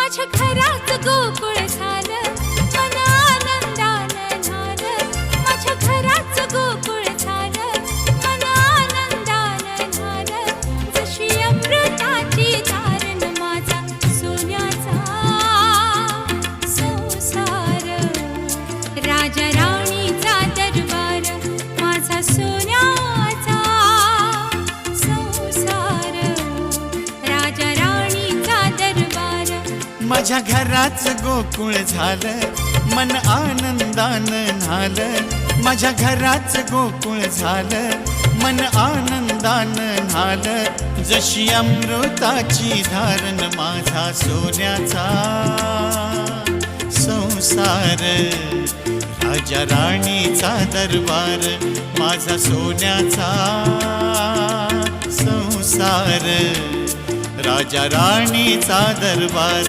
माझ्या घरात गोकुळ झालं, मन आनंदानं झालं. माझ्या घरात गोकुळ झालं, मन आनंदानं झालं. जशी अमृताची धारण माझा सोन्याचा संसार. राजा राणीचा दरबार माझा सोन्याचा संसार. राजा राणीचा दरबार. माझ्या घराच गोकुळ झालं, मन आनंदानं न्हालं. माझ्या घराच गोकुळ झालं, मन आनंदानं न्हालं. जशी अमृताची धारण माझा सोन्याचा संसार. राजा राणीचा दरबार माझा सोन्याचा संसार. राजा राणीचा दरबार.